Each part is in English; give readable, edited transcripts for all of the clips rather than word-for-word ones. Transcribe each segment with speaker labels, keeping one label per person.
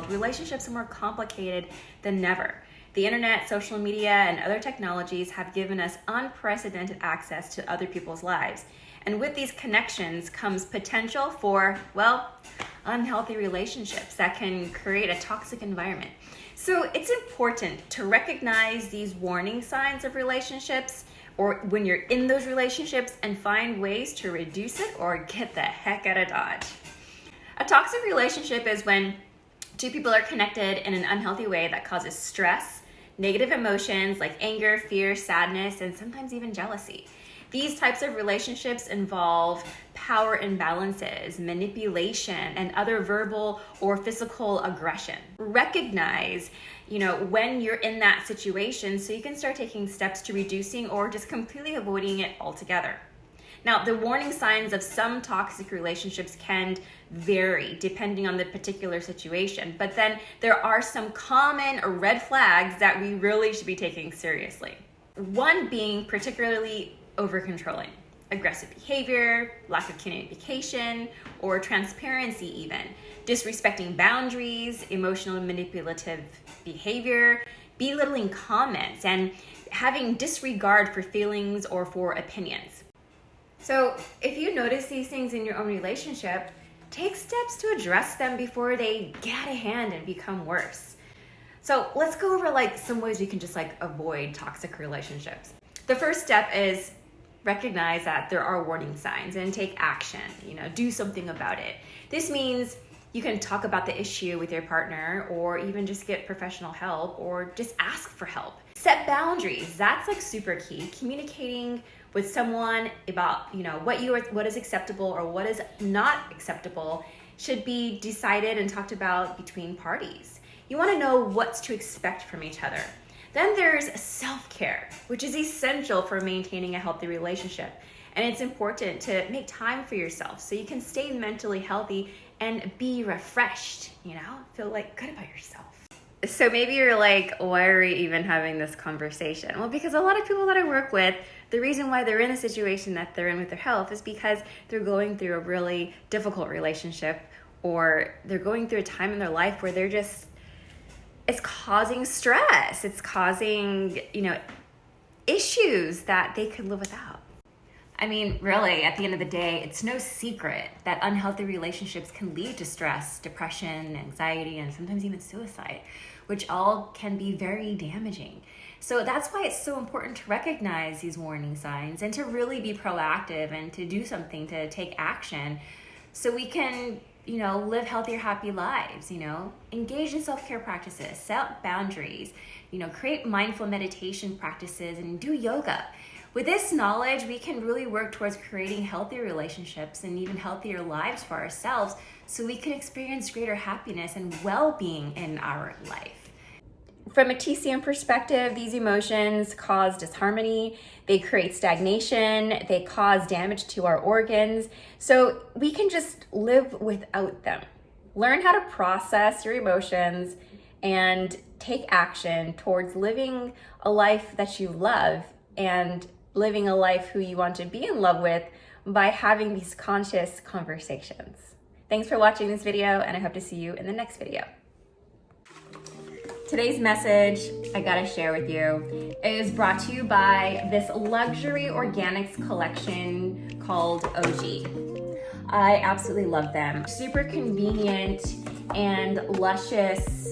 Speaker 1: world, relationships are more complicated than ever. The internet, social media, and other technologies have given us unprecedented access to other people's lives. And with these connections comes potential for, well, unhealthy relationships that can create a toxic environment. So it's important to recognize these warning signs of relationships or when you're in those relationships and find ways to reduce it or get the heck out of Dodge. A toxic relationship is when two people are connected in an unhealthy way that causes stress, negative emotions like anger, fear, sadness, and sometimes even jealousy. These types of relationships involve power imbalances, manipulation, and other verbal or physical aggression. Recognize, when you're in that situation so you can start taking steps to reducing or just completely avoiding it altogether. Now, the warning signs of some toxic relationships can vary depending on the particular situation, but then there are some common red flags that we really should be taking seriously. One being particularly over-controlling, aggressive behavior, lack of communication, or transparency even, disrespecting boundaries, emotional and manipulative behavior, belittling comments, and having disregard for feelings or for opinions. So if you notice these things in your own relationship, take steps to address them before they get out of hand and become worse. So let's go over some ways we can just avoid toxic relationships. The first step is recognize that there are warning signs and take action, do something about it. This means you can talk about the issue with your partner or even just get professional help or just ask for help. Set boundaries. That's super key. Communicating with someone about, what is acceptable or what is not acceptable should be decided and talked about between parties. You want to know what's to expect from each other. Then there's self-care, which is essential for maintaining a healthy relationship. And it's important to make time for yourself so you can stay mentally healthy and be refreshed, feel good about yourself. So maybe you're why are we even having this conversation? Well, because a lot of people that I work with, the reason why they're in a situation that they're in with their health is because they're going through a really difficult relationship or they're going through a time in their life where it's causing stress. It's causing, issues that they could live without. I mean, really, at the end of the day, it's no secret that unhealthy relationships can lead to stress, depression, anxiety, and sometimes even suicide, which all can be very damaging. So that's why it's so important to recognize these warning signs and to really be proactive and to do something to take action so we can live healthier, happy lives, engage in self-care practices, set boundaries, create mindful meditation practices and do yoga. With this knowledge, we can really work towards creating healthier relationships and even healthier lives for ourselves so we can experience greater happiness and well-being in our life. From a TCM perspective, these emotions cause disharmony, they create stagnation, they cause damage to our organs, so we can just live without them. Learn how to process your emotions and take action towards living a life that you love and living a life who you want to be in love with by having these conscious conversations. Thanks for watching this video, and I hope to see you in the next video. Today's message I gotta share with you is brought to you by this luxury organics collection called OG. I absolutely love them. Super convenient and luscious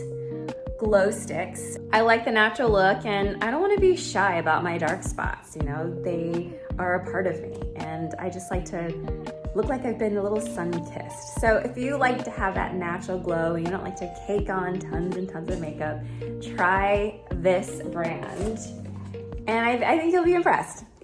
Speaker 1: glow sticks. I like the natural look and I don't want to be shy about my dark spots. They are a part of me and I just like to look like I've been a little sun-kissed. So if you like to have that natural glow and you don't like to cake on tons and tons of makeup, try this brand and I think you'll be impressed.